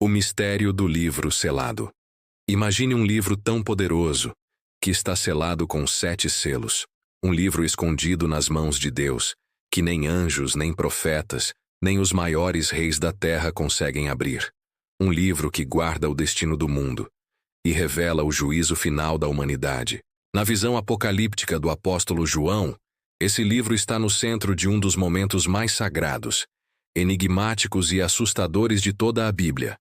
O mistério do livro selado. Imagine um livro tão poderoso, que está selado com 7 selos. Um livro escondido nas mãos de Deus, que nem anjos, nem profetas, nem os maiores reis da terra conseguem abrir. Um livro que guarda o destino do mundo e revela o juízo final da humanidade. Na visão apocalíptica do apóstolo João, esse livro está no centro de um dos momentos mais sagrados, enigmáticos e assustadores de toda a Bíblia.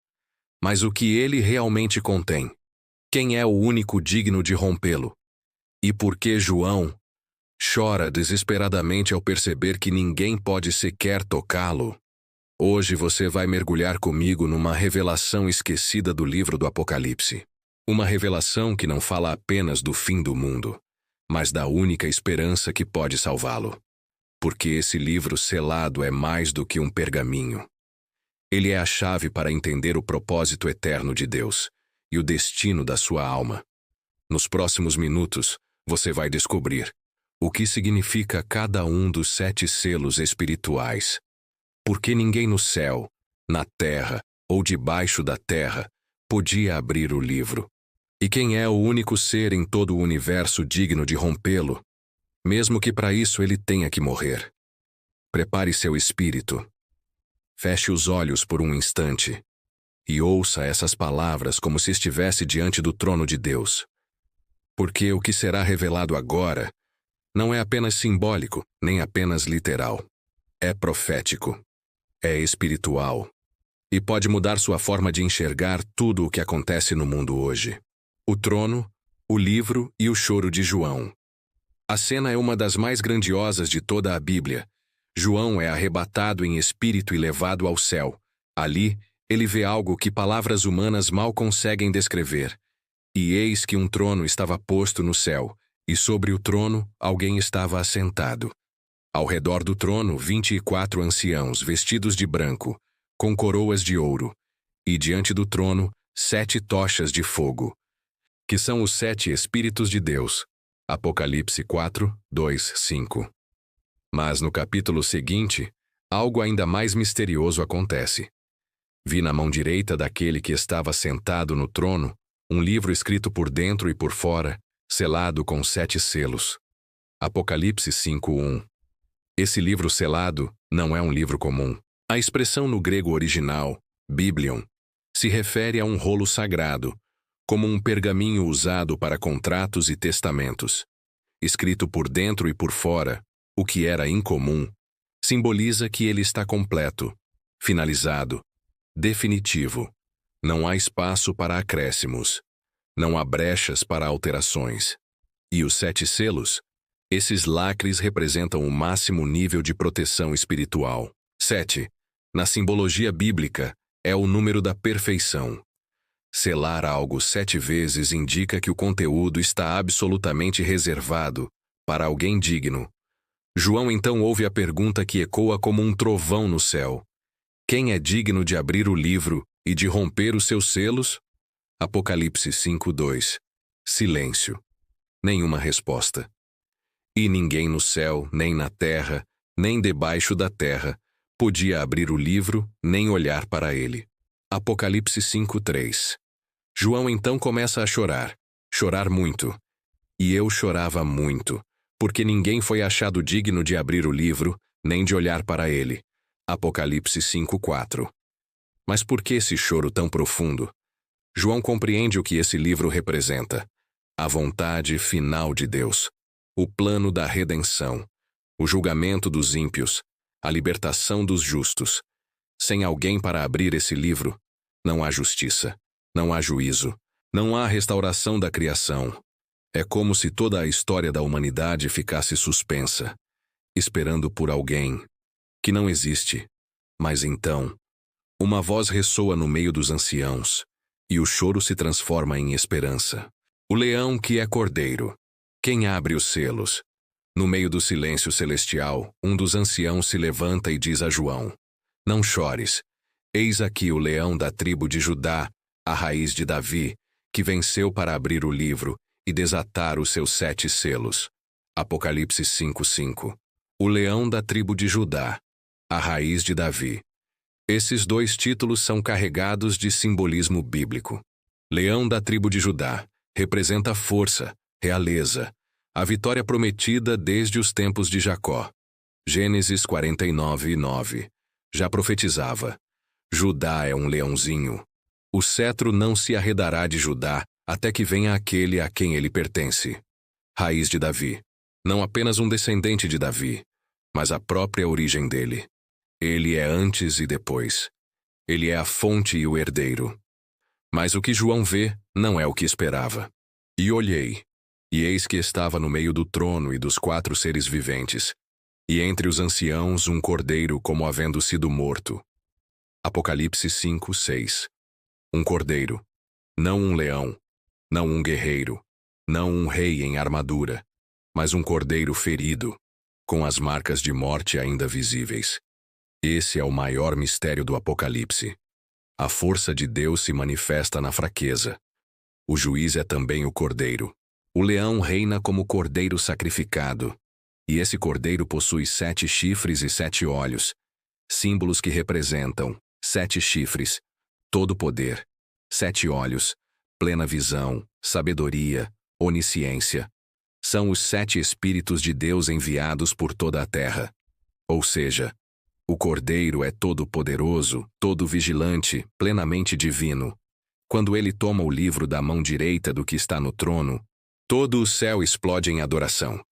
Mas o que ele realmente contém? Quem é o único digno de rompê-lo? E por que João chora desesperadamente ao perceber que ninguém pode sequer tocá-lo? Hoje você vai mergulhar comigo numa revelação esquecida do livro do Apocalipse. Uma revelação que não fala apenas do fim do mundo, mas da única esperança que pode salvá-lo. Porque esse livro selado é mais do que um pergaminho. Ele é a chave para entender o propósito eterno de Deus e o destino da sua alma. Nos próximos minutos, você vai descobrir o que significa cada um dos 7 selos espirituais. Por que ninguém no céu, na terra ou debaixo da terra podia abrir o livro? E quem é o único ser em todo o universo digno de rompê-lo, mesmo que para isso ele tenha que morrer? Prepare seu espírito. Feche os olhos por um instante e ouça essas palavras como se estivesse diante do trono de Deus. Porque o que será revelado agora não é apenas simbólico, nem apenas literal. É profético, é espiritual e pode mudar sua forma de enxergar tudo o que acontece no mundo hoje. O trono, o livro e o choro de João. A cena é uma das mais grandiosas de toda a Bíblia. João é arrebatado em espírito e levado ao céu. Ali, ele vê algo que palavras humanas mal conseguem descrever. E eis que um trono estava posto no céu, e sobre o trono alguém estava assentado. Ao redor do trono, 24 anciãos vestidos de branco, com coroas de ouro, e diante do trono, 7 tochas de fogo, que são os 7 Espíritos de Deus. Apocalipse 4, 2, 5. Mas no capítulo seguinte, algo ainda mais misterioso acontece. Vi na mão direita daquele que estava sentado no trono um livro escrito por dentro e por fora, selado com 7 selos. Apocalipse 5:1. Esse livro selado não é um livro comum. A expressão no grego original, biblion, se refere a um rolo sagrado, como um pergaminho usado para contratos e testamentos. Escrito por dentro e por fora, o que era incomum, simboliza que ele está completo, finalizado, definitivo. Não há espaço para acréscimos. Não há brechas para alterações. E os 7 selos? Esses lacres representam o máximo nível de proteção espiritual. 7, na simbologia bíblica, é o número da perfeição. Selar algo 7 vezes indica que o conteúdo está absolutamente reservado para alguém digno. João então ouve a pergunta que ecoa como um trovão no céu. Quem é digno de abrir o livro e de romper os seus selos? Apocalipse 5:2. Silêncio. Nenhuma resposta. E ninguém no céu, nem na terra, nem debaixo da terra, podia abrir o livro, nem olhar para ele. Apocalipse 5:3. João então começa a chorar muito. E eu chorava muito, porque ninguém foi achado digno de abrir o livro, nem de olhar para ele. Apocalipse 5:4. Mas por que esse choro tão profundo? João compreende o que esse livro representa: a vontade final de Deus, o plano da redenção, o julgamento dos ímpios, a libertação dos justos. Sem alguém para abrir esse livro, não há justiça, não há juízo, não há restauração da criação. É como se toda a história da humanidade ficasse suspensa, esperando por alguém que não existe. Mas então, uma voz ressoa no meio dos anciãos, e o choro se transforma em esperança. O leão que é cordeiro. Quem abre os selos? No meio do silêncio celestial, um dos anciãos se levanta e diz a João: Não chores. Eis aqui o leão da tribo de Judá, a raiz de Davi, que venceu para abrir o livro e desatar os seus 7 selos. Apocalipse 5:5. O leão da tribo de Judá, a raiz de Davi. Esses dois títulos são carregados de simbolismo bíblico. Leão da tribo de Judá representa força, realeza, a vitória prometida desde os tempos de Jacó. Gênesis 49:9 já profetizava: Judá é um leãozinho. O cetro não se arredará de Judá até que venha aquele a quem ele pertence. Raiz de Davi. Não apenas um descendente de Davi, mas a própria origem dele. Ele é antes e depois. Ele é a fonte e o herdeiro. Mas o que João vê não é o que esperava. E olhei, e eis que estava no meio do trono e dos 4 seres viventes, e entre os anciãos um cordeiro como havendo sido morto. Apocalipse 5:6. Um cordeiro, não um leão, não um guerreiro, não um rei em armadura, mas um cordeiro ferido, com as marcas de morte ainda visíveis. Esse é o maior mistério do Apocalipse. A força de Deus se manifesta na fraqueza. O juiz é também o cordeiro. O leão reina como cordeiro sacrificado, e esse cordeiro possui 7 chifres e 7 olhos, símbolos que representam 7 chifres, todo poder, 7 olhos, plena visão, sabedoria, onisciência. São os 7 Espíritos de Deus enviados por toda a terra. Ou seja, o Cordeiro é todo-poderoso, todo-vigilante, plenamente divino. Quando ele toma o livro da mão direita do que está no trono, todo o céu explode em adoração.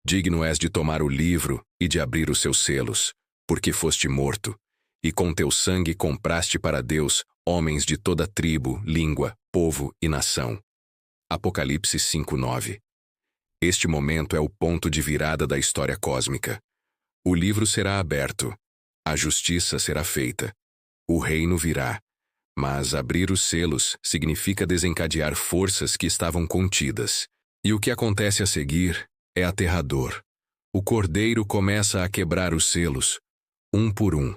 Digno és de tomar o livro e de abrir os seus selos, porque foste morto, e com teu sangue compraste para Deus homens de toda tribo, língua, povo e nação. Apocalipse 5:9. Este momento é o ponto de virada da história cósmica. O livro será aberto. A justiça será feita. O reino virá. Mas abrir os selos significa desencadear forças que estavam contidas. E o que acontece a seguir é aterrador. O cordeiro começa a quebrar os selos, um por um.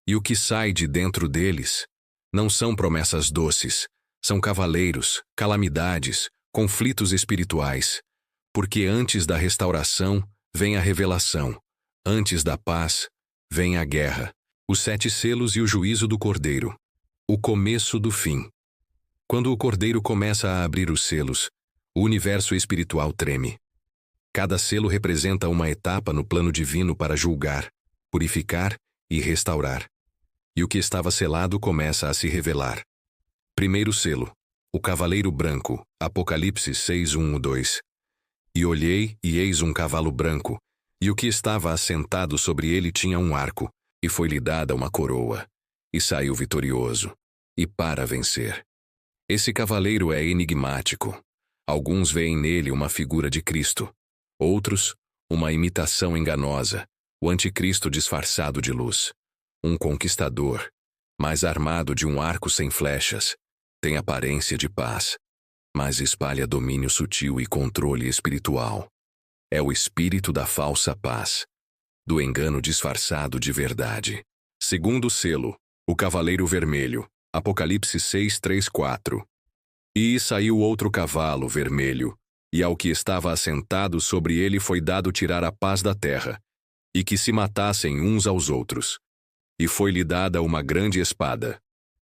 E o que sai de dentro deles não são promessas doces, são cavaleiros, calamidades, conflitos espirituais. Porque antes da restauração vem a revelação, antes da paz vem a guerra, os 7 selos e o juízo do cordeiro. O começo do fim. Quando o cordeiro começa a abrir os selos, o universo espiritual treme. Cada selo representa uma etapa no plano divino para julgar, purificar e restaurar. E o que estava selado começa a se revelar. Primeiro selo. O cavaleiro branco, Apocalipse 6:1-2. E olhei, e eis um cavalo branco, e o que estava assentado sobre ele tinha um arco, e foi-lhe dada uma coroa, e saiu vitorioso, e para vencer. Esse cavaleiro é enigmático. Alguns veem nele uma figura de Cristo. Outros, uma imitação enganosa, o anticristo disfarçado de luz. Um conquistador, mas armado de um arco sem flechas, tem aparência de paz, mas espalha domínio sutil e controle espiritual. É o espírito da falsa paz, do engano disfarçado de verdade. Segundo selo, o cavaleiro vermelho, Apocalipse 6:3-4. E saiu outro cavalo vermelho, e ao que estava assentado sobre ele foi dado tirar a paz da terra, e que se matassem uns aos outros. E foi-lhe dada uma grande espada.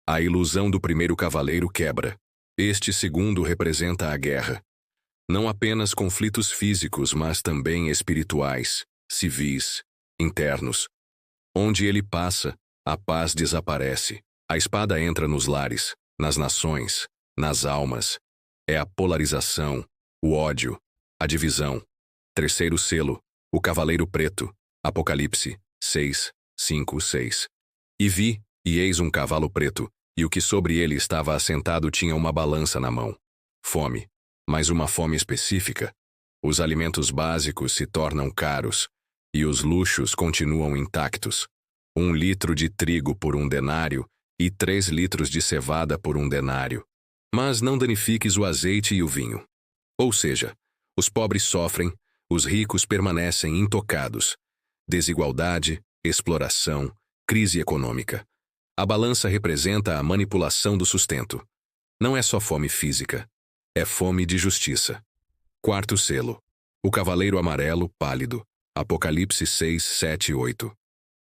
A ilusão do primeiro cavaleiro quebra. Este segundo representa a guerra. Não apenas conflitos físicos, mas também espirituais, civis, internos. Onde ele passa, a paz desaparece. A espada entra nos lares, nas nações, nas almas. É a polarização, o ódio, a divisão. Terceiro selo, o cavaleiro preto, Apocalipse 6:5-6. E vi, e eis um cavalo preto, e o que sobre ele estava assentado tinha uma balança na mão. Fome, mas uma fome específica. Os alimentos básicos se tornam caros, e os luxos continuam intactos. 1 litro de trigo por 1 denário, e 3 litros de cevada por 1 denário. Mas não danifiques o azeite e o vinho. Ou seja, os pobres sofrem, os ricos permanecem intocados. Desigualdade, exploração, crise econômica. A balança representa a manipulação do sustento. Não é só fome física, é fome de justiça. Quarto selo. O cavaleiro amarelo pálido, Apocalipse 6:7-8.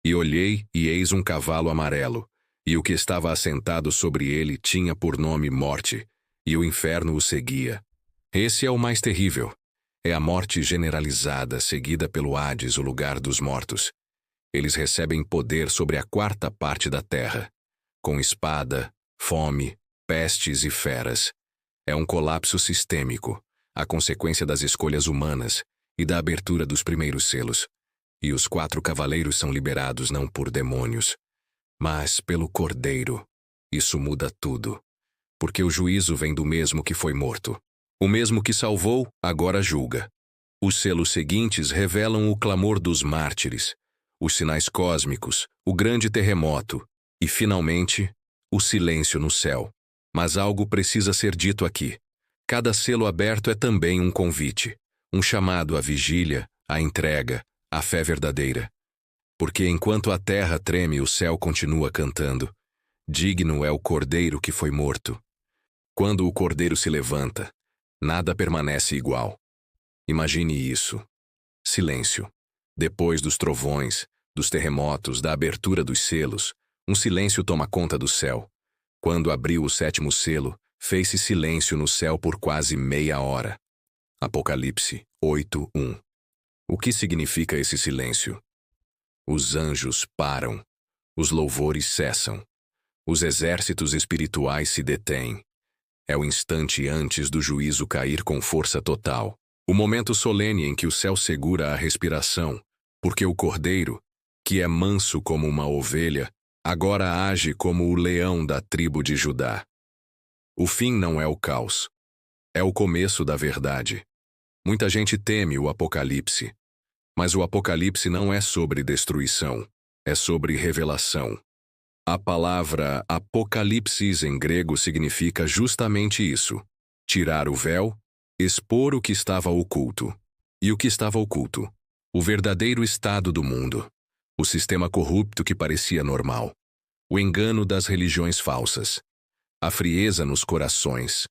E olhei, e eis um cavalo amarelo, e o que estava assentado sobre ele tinha por nome Morte, e o inferno o seguia. Esse é o mais terrível. É a morte generalizada, seguida pelo Hades, o lugar dos mortos. Eles recebem poder sobre a quarta parte da terra, com espada, fome, pestes e feras. É um colapso sistêmico, a consequência das escolhas humanas e da abertura dos primeiros selos. E os 4 cavaleiros são liberados não por demônios, mas pelo Cordeiro. Isso muda tudo, porque o juízo vem do mesmo que foi morto. O mesmo que salvou, agora julga. Os selos seguintes revelam o clamor dos mártires, os sinais cósmicos, o grande terremoto e, finalmente, o silêncio no céu. Mas algo precisa ser dito aqui. Cada selo aberto é também um convite, um chamado à vigília, à entrega, à fé verdadeira. Porque enquanto a terra treme, o céu continua cantando. Digno é o Cordeiro que foi morto. Quando o Cordeiro se levanta, nada permanece igual. Imagine isso. Silêncio. Depois dos trovões, dos terremotos, da abertura dos selos, um silêncio toma conta do céu. Quando abriu o 7º selo, fez-se silêncio no céu por quase meia hora. Apocalipse 8:1. O que significa esse silêncio? Os anjos param. Os louvores cessam. Os exércitos espirituais se detêm. É o instante antes do juízo cair com força total. O momento solene em que o céu segura a respiração, porque o Cordeiro, que é manso como uma ovelha, agora age como o leão da tribo de Judá. O fim não é o caos. É o começo da verdade. Muita gente teme o Apocalipse. Mas o Apocalipse não é sobre destruição, é sobre revelação. A palavra apocalipsis em grego significa justamente isso: tirar o véu, expor o que estava oculto. E o que estava oculto? O verdadeiro estado do mundo. O sistema corrupto que parecia normal. O engano das religiões falsas. A frieza nos corações.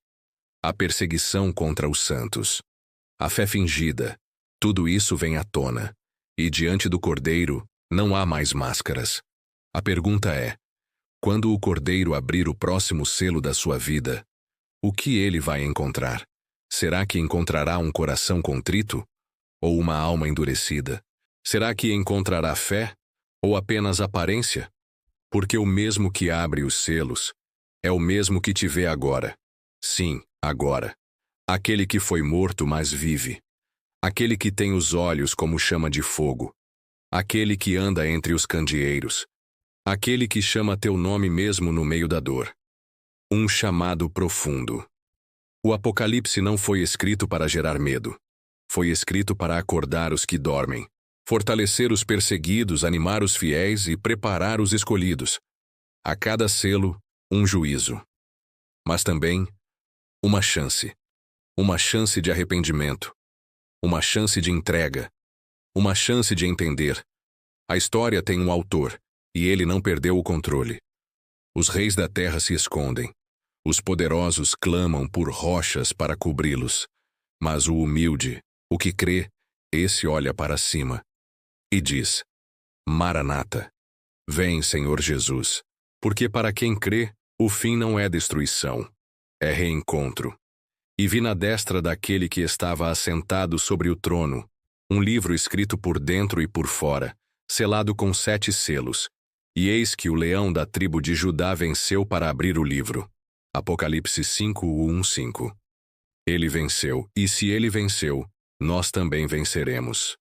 A perseguição contra os santos. A fé fingida. Tudo isso vem à tona. E diante do Cordeiro, não há mais máscaras. A pergunta é: quando o Cordeiro abrir o próximo selo da sua vida, o que ele vai encontrar? Será que encontrará um coração contrito? Ou uma alma endurecida? Será que encontrará fé? Ou apenas aparência? Porque o mesmo que abre os selos é o mesmo que te vê agora. Sim, agora. Aquele que foi morto, mas vive. Aquele que tem os olhos como chama de fogo. Aquele que anda entre os candeeiros. Aquele que chama teu nome mesmo no meio da dor. Um chamado profundo. O Apocalipse não foi escrito para gerar medo. Foi escrito para acordar os que dormem, fortalecer os perseguidos, animar os fiéis e preparar os escolhidos. A cada selo, um juízo. Mas também, uma chance. Uma chance de arrependimento. Uma chance de entrega. Uma chance de entender. A história tem um autor, e ele não perdeu o controle. Os reis da terra se escondem. Os poderosos clamam por rochas para cobri-los. Mas o humilde, o que crê, esse olha para cima e diz: Maranata, vem, Senhor Jesus, porque para quem crê, o fim não é destruição, é reencontro. E vi na destra daquele que estava assentado sobre o trono, um livro escrito por dentro e por fora, selado com 7 selos. E eis que o leão da tribo de Judá venceu para abrir o livro. Apocalipse 5:1-5. Ele venceu, e se ele venceu, nós também venceremos.